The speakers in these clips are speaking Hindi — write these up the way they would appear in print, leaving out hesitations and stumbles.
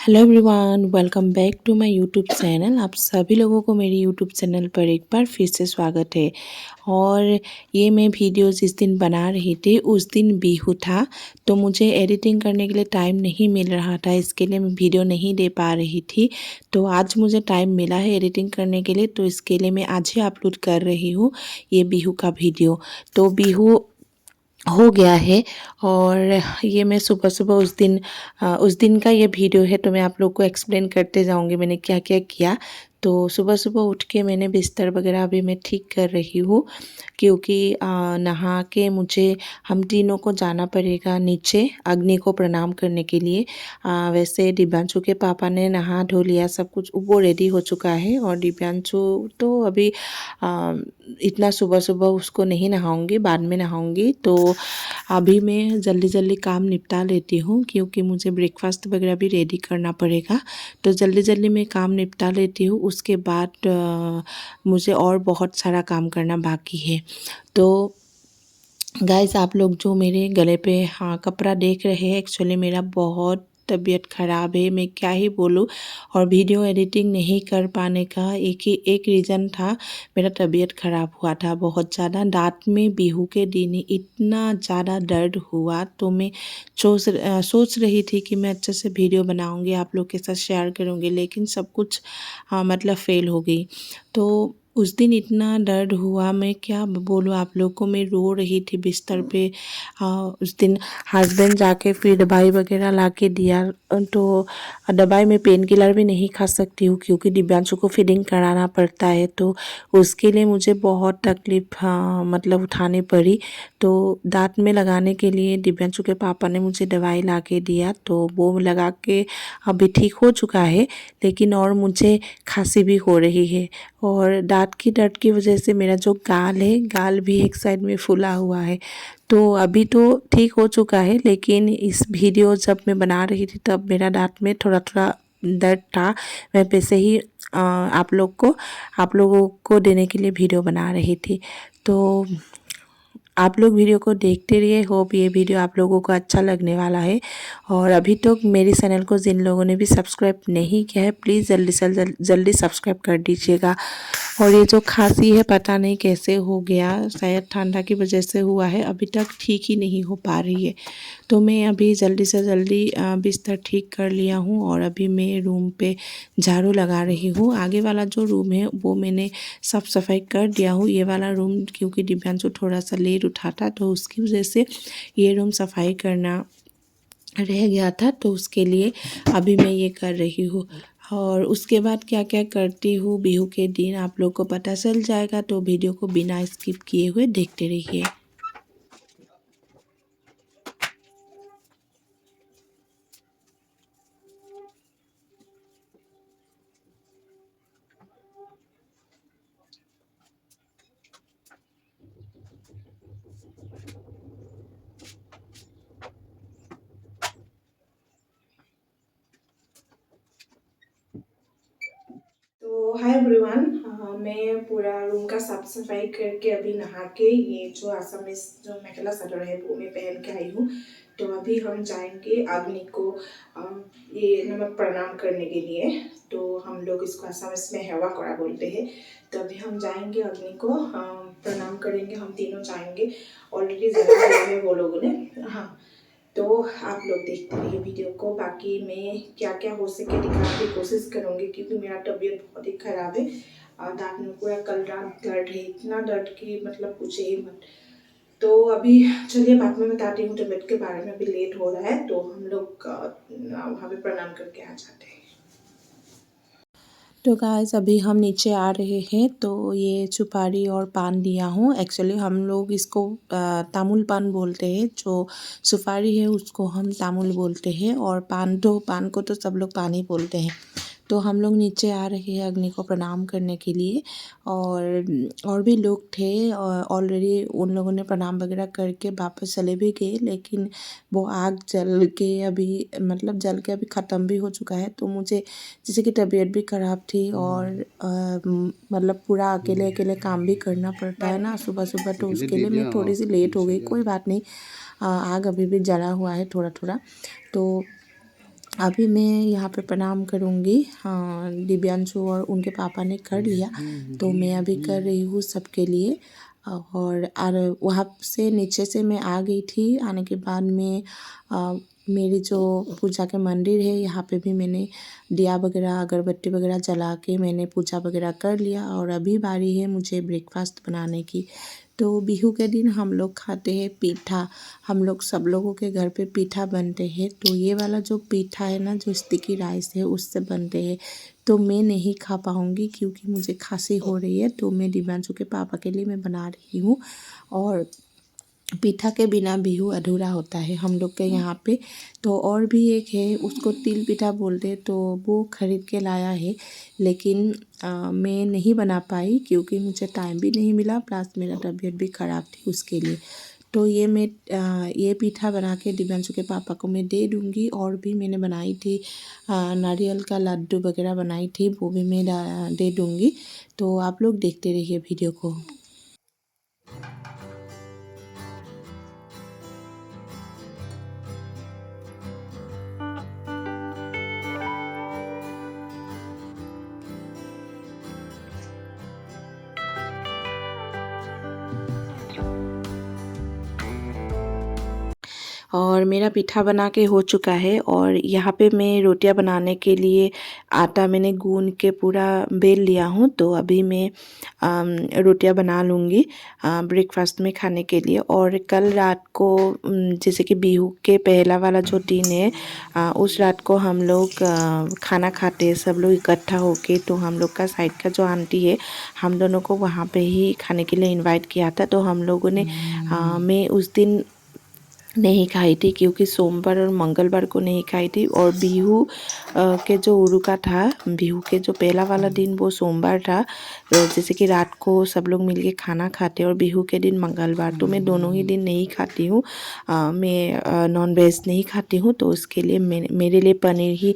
Hello everyone, welcome back to my YouTube channel. आप सभी लोगों को मेरे यूट्यूब चैनल पर एक बार फिर से स्वागत है। और ये मैं वीडियो जिस दिन बना रही थी उस दिन बिहू था, तो मुझे एडिटिंग करने के लिए टाइम नहीं मिल रहा था, इसके लिए मैं वीडियो नहीं दे पा रही थी। तो आज मुझे टाइम मिला है एडिटिंग करने के लिए, तो इसके लिए मैं आज ही अपलोड कर रही हूँ ये बिहू का वीडियो। तो बिहू हो गया है और ये मैं सुबह सुबह उस दिन का ये वीडियो है, तो मैं आप लोग को एक्सप्लेन करते जाऊंगी मैंने क्या क्या किया। तो सुबह सुबह उठ के मैंने बिस्तर वगैरह अभी मैं ठीक कर रही हूँ, क्योंकि नहा के मुझे हम तीनों को जाना पड़ेगा नीचे अग्नि को प्रणाम करने के लिए। वैसे दिव्यांशु के पापा ने नहा धो लिया, सब कुछ वो रेडी हो चुका है। और दिव्यांशु तो अभी इतना सुबह सुबह उसको नहीं नहाऊंगी, बाद में नहाऊंगी। तो अभी मैं जल्दी जल्दी काम निपटा लेती हूँ, क्योंकि मुझे ब्रेकफास्ट वगैरह भी रेडी करना पड़ेगा। तो जल्दी जल्दी मैं काम निपटा लेती हूँ, उसके बाद मुझे और बहुत सारा काम करना बाकी है। तो गाइस, आप लोग जो मेरे गले पे कपड़ा देख रहे हैं, एक्चुअली मेरा बहुत तबीयत ख़राब है, मैं क्या ही बोलूँ। और वीडियो एडिटिंग नहीं कर पाने का एक रीज़न था, मेरा तबीयत ख़राब हुआ था बहुत ज़्यादा। दांत में बिहू के दिन इतना ज़्यादा दर्द हुआ, तो मैं सोच रही थी कि मैं अच्छे से वीडियो बनाऊंगी, आप लोग के साथ शेयर करूंगी, लेकिन सब कुछ मतलब फ़ेल हो गई। तो उस दिन इतना दर्द हुआ, मैं क्या बोलूँ आप लोग को, मैं रो रही थी बिस्तर पे। उस दिन हस्बैंड जाके फिर दवाई वगैरह ला के दिया। तो दवाई में पेन किलर भी नहीं खा सकती हूँ, क्योंकि दिव्यांशु को फीडिंग कराना पड़ता है, तो उसके लिए मुझे बहुत तकलीफ मतलब उठानी पड़ी। तो दांत में लगाने के लिए दिव्यांशु के पापा ने मुझे दवाई ला के दिया, तो वो लगा के अभी ठीक हो चुका है। लेकिन और मुझे खांसी भी हो रही है, और दांत की दर्द की वजह से मेरा जो गाल है, गाल भी एक साइड में फूला हुआ है। तो अभी तो ठीक हो चुका है, लेकिन इस वीडियो जब मैं बना रही थी तब मेरा दांत में थोड़ा थोड़ा दर्द था। मैं वैसे ही आप लोगों को देने के लिए वीडियो बना रही थी। तो आप लोग वीडियो को देखते रहिए, होप ये वीडियो आप लोगों को अच्छा लगने वाला है। और अभी तो मेरी चैनल को जिन लोगों ने भी सब्सक्राइब नहीं किया है, प्लीज़ जल्दी से जल्दी सब्सक्राइब कर दीजिएगा। और ये जो खांसी है, पता नहीं कैसे हो गया, शायद ठंडा की वजह से हुआ है, अभी तक ठीक ही नहीं हो पा रही है। तो मैं अभी जल्दी से जल्दी बिस्तर ठीक कर लिया हूँ, और अभी मैं रूम पे झाड़ू लगा रही हूँ। आगे वाला जो रूम है वो मैंने साफ़ सफाई कर दिया हूँ। ये वाला रूम क्योंकि दिव्यांशु थोड़ा सा लेट उठा था, तो उसकी वजह से ये रूम सफाई करना रह गया था, तो उसके लिए अभी मैं ये कर रही हूँ। और उसके बाद क्या क्या करती हूँ बिहू के दिन आप लोग को पता चल जाएगा, तो वीडियो को बिना स्किप किए हुए देखते रहिए। तो हाय एवरीवन, मैं पूरा रूम का साफ सफाई करके अभी नहा के ये जो आसामीज जो मेखला चादर है वो मैं पहन के आई हूँ। तो अभी हम जाएंगे अग्नि को ये नमक प्रणाम करने के लिए। तो हम लोग इसको आसामीज में हेवा करा बोलते हैं। तो अभी हम जाएंगे अग्नि को प्रणाम करेंगे, हम तीनों जाएंगे। ऑलरेडी जला दिया है वो लोगों ने। हाँ, तो आप लोग देखते रहिए वीडियो को। बाकी मैं क्या क्या हो सके दिखाने की कोशिश करूँगी, क्योंकि मेरा तबीयत बहुत ही ख़राब है। दांत में पूरा कल रात दर्द है, इतना दर्द की मतलब पूछे ही मत। तो अभी चलिए बाद में बताती हूँ तबीयत के बारे में। अभी लेट हो रहा है, तो हम लोग वहाँ पे प्रणाम करके आ जाते हैं। तो गाइस, अभी हम नीचे आ रहे हैं, तो ये सुपारी और पान दिया हूँ। एक्चुअली हम लोग इसको तामुल पान बोलते हैं, जो सुपारी है उसको हम तामुल बोलते हैं, और पान को तो सब लोग पान ही बोलते हैं। तो हम लोग नीचे आ रहे हैं अग्नि को प्रणाम करने के लिए। और भी लोग थे, ऑलरेडी उन लोगों ने प्रणाम वगैरह करके वापस चले भी गए, लेकिन वो आग जल के अभी ख़त्म भी हो चुका है। तो मुझे, जैसे कि तबीयत भी ख़राब थी, और मतलब पूरा अकेले अकेले काम भी करना पड़ता है ना सुबह सुबह, तो उसके लिए मैं थोड़ी सी लेट हो गई। कोई बात नहीं, आग अभी भी जला हुआ है थोड़ा थोड़ा। तो अभी मैं यहाँ पे प्रणाम करूँगी। हाँ, दिव्यांशु और उनके पापा ने कर लिया, तो मैं अभी कर रही हूँ सबके लिए। और वहाँ से नीचे से मैं आ गई थी। आने के बाद में मेरी जो पूजा के मंदिर है यहाँ पे भी मैंने दिया वगैरह अगरबत्ती वगैरह जला के मैंने पूजा वगैरह कर लिया। और अभी बारी है मुझे ब्रेकफास्ट बनाने की। तो बिहू के दिन हम लोग खाते हैं पीठा। हम लोग सब लोगों के घर पे पीठा बनते हैं। तो ये वाला जो पीठा है ना, जो स्टिकी राइस है उससे बनते हैं। तो मैं नहीं खा पाऊँगी क्योंकि मुझे खांसी हो रही है। तो मैं दिव्यांशु के पापा के लिए मैं बना रही हूँ। और पीठा के बिना बिहू अधूरा होता है हम लोग के यहाँ पे। तो और भी एक है, उसको तिल पीठा बोलते हैं, तो वो ख़रीद के लाया है। लेकिन मैं नहीं बना पाई क्योंकि मुझे टाइम भी नहीं मिला, प्लस मेरा तबीयत भी ख़राब थी उसके लिए। तो ये पीठा बना के दिव्यांशु के पापा को मैं दे दूँगी। और भी मैंने बनाई थी नारियल का लड्डू वगैरह बनाई थी, वो भी मैं दे दूँगी। तो आप लोग देखते रहिए वीडियो को। और मेरा पीठा बना के हो चुका है। और यहाँ पे मैं रोटियां बनाने के लिए आटा मैंने गूंद के पूरा बेल लिया हूँ। तो अभी मैं रोटियां बना लूँगी ब्रेकफास्ट में खाने के लिए। और कल रात को जैसे कि बिहू के पहला वाला जो दिन है, उस रात को हम लोग खाना खाते हैं सब लोग इकट्ठा होके। तो हम लोग का साइड का जो आंटी है, हम दोनों को वहाँ पे ही खाने के लिए इनवाइट किया था। तो हम लोगों ने मैं उस दिन नहीं खाई थी क्योंकि सोमवार और मंगलवार को नहीं खाई थी। और बिहू के जो उरुका था, बिहू के जो पहला वाला दिन वो सोमवार था। जैसे कि रात को सब लोग मिलके खाना खाते हैं, और बिहू के दिन मंगलवार। तो मैं दोनों ही दिन नहीं खाती हूँ। मैं नॉन वेज नहीं खाती हूँ। तो उसके लिए मेरे लिए पनीर ही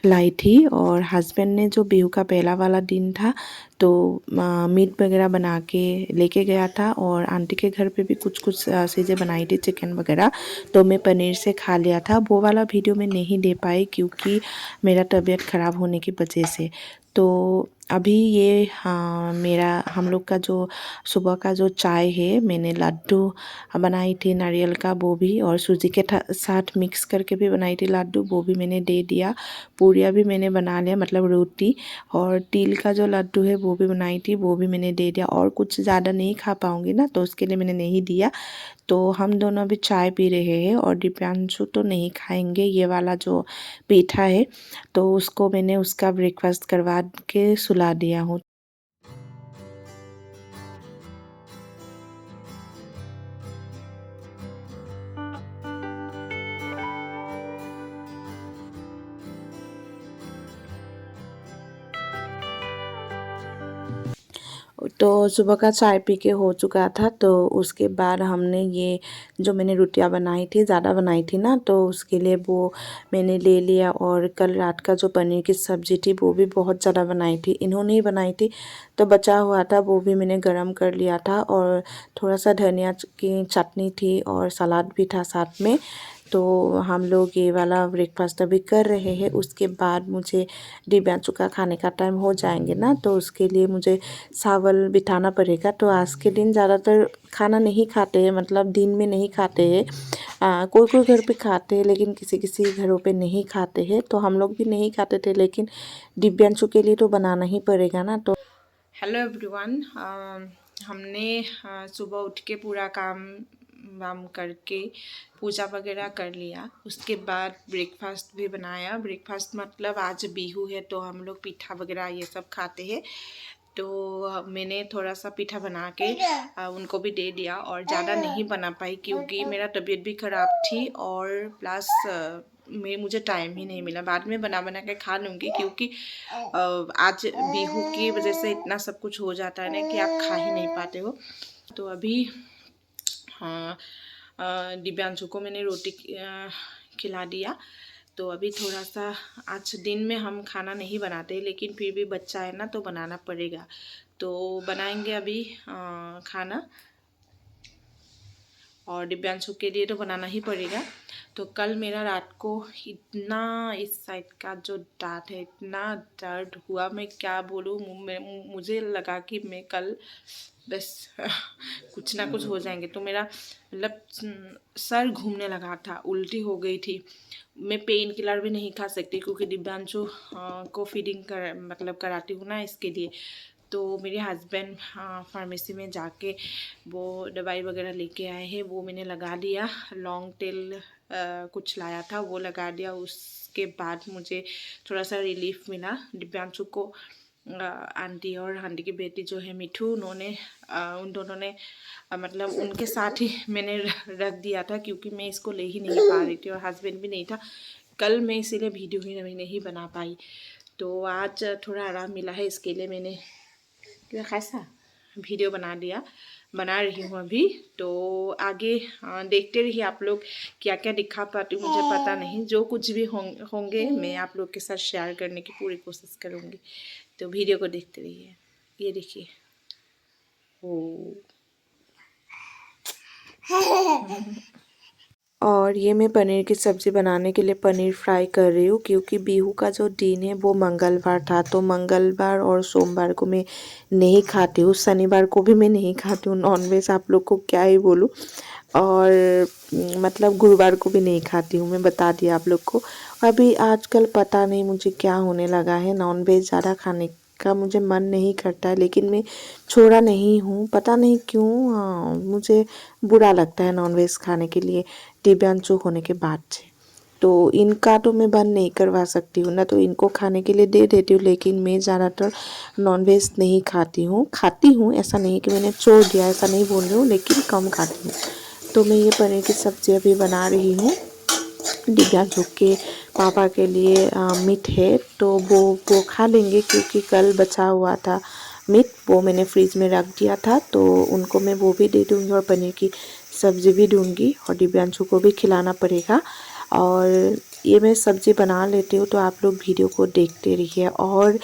लाई थी। और हस्बैंड ने जो बिहू का पहला वाला दिन था तो मीट वगैरह बना के लेके गया था। और आंटी के घर पे भी कुछ कुछ चीज़ें बनाई थी, चिकन वगैरह। तो मैं पनीर से खा लिया था। वो वाला वीडियो मैं नहीं दे पाई क्योंकि मेरा तबीयत ख़राब होने की वजह से। तो अभी ये मेरा हम लोग का जो सुबह का जो चाय है, मैंने लड्डू बनाई थी नारियल का, वो भी, और सूजी के साथ मिक्स करके भी बनाई थी लड्डू, वो भी मैंने दे दिया। पूरियाँ भी मैंने बना लिया, मतलब रोटी। और तिल का जो लड्डू है वो भी बनाई थी, वो भी मैंने दे दिया। और कुछ ज़्यादा नहीं खा पाऊँगी ना, तो उसके लिए मैंने नहीं दिया। तो हम दोनों अभी चाय पी रहे हैं। और दिव्यांशु तो नहीं खाएंगे ये वाला जो पीठा है, तो उसको मैंने उसका ब्रेकफास्ट करवा के सुला दिया हूँ। तो सुबह का चाय पी के हो चुका था। तो उसके बाद हमने ये जो मैंने रोटियां बनाई थी, ज़्यादा बनाई थी ना, तो उसके लिए वो मैंने ले लिया। और कल रात का जो पनीर की सब्ज़ी थी वो भी बहुत ज़्यादा बनाई थी, इन्होंने ही बनाई थी। तो बचा हुआ था वो भी मैंने गरम कर लिया था। और थोड़ा सा धनिया की चटनी थी और सलाद भी था साथ में। तो हम लोग ये वाला ब्रेकफास्ट अभी कर रहे हैं। उसके बाद मुझे दिव्यांशु का खाने का टाइम हो जाएंगे ना, तो उसके लिए मुझे चावल बिठाना पड़ेगा। तो आज के दिन ज़्यादातर खाना नहीं खाते हैं, मतलब दिन में नहीं खाते हैं। कोई कोई घर पे खाते हैं, लेकिन किसी किसी घरों पे नहीं खाते हैं। तो हम लोग भी नहीं खाते थे, लेकिन दिव्यांशु के लिए तो बनाना ही पड़ेगा ना। तो हेलो एवरीवन, हमने सुबह उठ के पूरा काम वाम करके पूजा वगैरह कर लिया। उसके बाद ब्रेकफास्ट भी बनाया। ब्रेकफास्ट मतलब आज बिहू है तो हम लोग पीठा वगैरह ये सब खाते हैं। तो मैंने थोड़ा सा पीठा बना के उनको भी दे दिया। और ज़्यादा नहीं बना पाई क्योंकि मेरा तबीयत भी ख़राब थी, और प्लस मुझे टाइम ही नहीं मिला। बाद में बना बना के खा लूँगी क्योंकि आज बिहू की वजह से इतना सब कुछ हो जाता है ना कि आप खा ही नहीं पाते हो। तो अभी हाँ, दिव्यांशु को मैंने रोटी खिला दिया। तो अभी थोड़ा सा, आज दिन में हम खाना नहीं बनाते, लेकिन फिर भी बच्चा है ना तो बनाना पड़ेगा। तो बनाएंगे अभी खाना। और दिव्यांशु के लिए तो बनाना ही पड़ेगा। तो कल मेरा रात को इतना इस साइड का जो दांत है इतना दर्द हुआ, मैं क्या बोलूँ। मुझे लगा कि मैं कल बस कुछ ना कुछ हो जाएंगे। तो मेरा मतलब सर घूमने लगा था, उल्टी हो गई थी। मैं पेन किलर भी नहीं खा सकती क्योंकि दिव्यांशु को फीडिंग मतलब कराती हूँ ना, इसके लिए। तो मेरे हस्बैंड फार्मेसी में जाके वो दवाई वगैरह लेके आए हैं, वो मैंने लगा लिया। लॉन्ग टेल कुछ लाया था, वो लगा दिया। उसके बाद मुझे थोड़ा सा रिलीफ मिला। दिव्यांशु को आंटी और आंटी की बेटी जो है मिठू, उन्होंने उन दोनों ने मतलब उनके साथ ही मैंने रख दिया था क्योंकि मैं इसको ले ही नहीं पा रही थी और हस्बैंड भी नहीं था कल। मैं इसीलिए वीडियो ही नहीं बना पाई। तो आज थोड़ा आराम मिला है, इसके लिए मैंने खासा वीडियो बना रही हूँ अभी। तो आगे देखते रहिए आप लोग, क्या क्या दिखा पाती हूँ मुझे पता नहीं। जो कुछ भी होंगे मैं आप लोग के साथ शेयर करने की पूरी कोशिश करूँगी। तो वीडियो को देखते रहिए। ये देखिए, ओ और ये मैं पनीर की सब्ज़ी बनाने के लिए पनीर फ्राई कर रही हूँ क्योंकि बिहू का जो दिन है वो मंगलवार था। तो मंगलवार और सोमवार को मैं नहीं खाती हूँ, शनिवार को भी मैं नहीं खाती हूँ नॉनवेज, आप लोग को क्या ही बोलूँ। और मतलब गुरुवार को भी नहीं खाती हूँ, मैं बता दिया आप लोग को। अभी आजकल पता नहीं मुझे क्या होने लगा है, नॉनवेज ज़्यादा खाने का मुझे मन नहीं करता है, लेकिन मैं छोड़ा नहीं हूँ, पता नहीं क्यों। मुझे बुरा लगता है नॉनवेज खाने के लिए दिव्यांशु होने के बाद से। तो इनका तो मैं बंद नहीं करवा सकती हूँ ना, तो इनको खाने के लिए दे देती हूँ, लेकिन मैं ज़्यादातर नॉनवेज नहीं खाती हूँ। ऐसा नहीं कि मैंने छोड़ दिया, ऐसा नहीं बोल रही हूँ, लेकिन कम खाती हूँ। तो मैं ये पनीर की सब्ज़ी अभी बना रही हूँ। दिव्यांशु के पापा के लिए मीट है, तो वो खा लेंगे क्योंकि कल बचा हुआ था मीट, वो मैंने फ्रिज में रख दिया था। तो उनको मैं वो भी दे दूँगी और पनीर की सब्ज़ी भी दूँगी और दिव्यांशु को भी खिलाना पड़ेगा। और ये मैं सब्ज़ी बना लेती हूँ, तो आप लोग वीडियो को देखते रहिए। और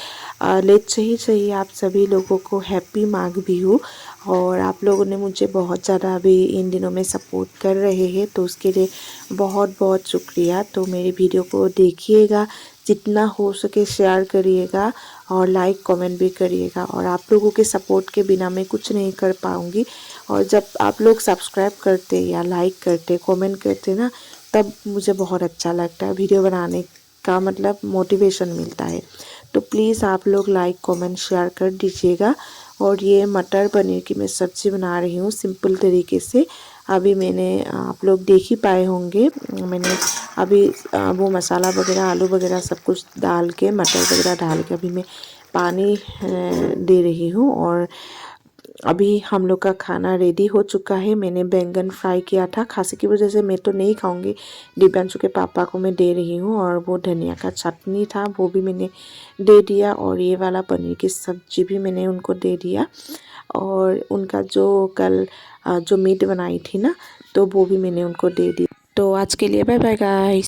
लेट से ही चाहिए आप सभी लोगों को हैप्पी माघ बिहू। और आप लोगों ने मुझे बहुत ज़्यादा अभी इन दिनों में सपोर्ट कर रहे हैं, तो उसके लिए बहुत बहुत शुक्रिया। तो मेरी वीडियो को देखिएगा, जितना हो सके शेयर करिएगा और लाइक कमेंट भी करिएगा। और आप लोगों के सपोर्ट के बिना मैं कुछ नहीं कर पाऊँगी। और जब आप लोग सब्सक्राइब करते या लाइक करते कमेंट करते ना, तब मुझे बहुत अच्छा लगता है, वीडियो बनाने का मतलब मोटिवेशन मिलता है। तो प्लीज़ आप लोग लाइक कमेंट शेयर कर दीजिएगा। और ये मटर पनीर की मैं सब्ज़ी बना रही हूँ सिंपल तरीके से। अभी मैंने आप लोग देख ही पाए होंगे, मैंने अभी वो मसाला वगैरह आलू वगैरह सब कुछ डाल के मटर वगैरह डाल के अभी मैं पानी दे रही हूँ। और अभी हम लोग का खाना रेडी हो चुका है। मैंने बैंगन फ्राई किया था, खांसी की वजह से मैं तो नहीं खाऊंगी, दिव्यांशु के पापा को मैं दे रही हूँ। और वो धनिया का चटनी था, वो भी मैंने दे दिया। और ये वाला पनीर की सब्ज़ी भी मैंने उनको दे दिया। और उनका जो कल जो मीट बनाई थी ना, तो वो भी मैंने उनको दे दी। तो आज के लिए बाय बाय गाइस।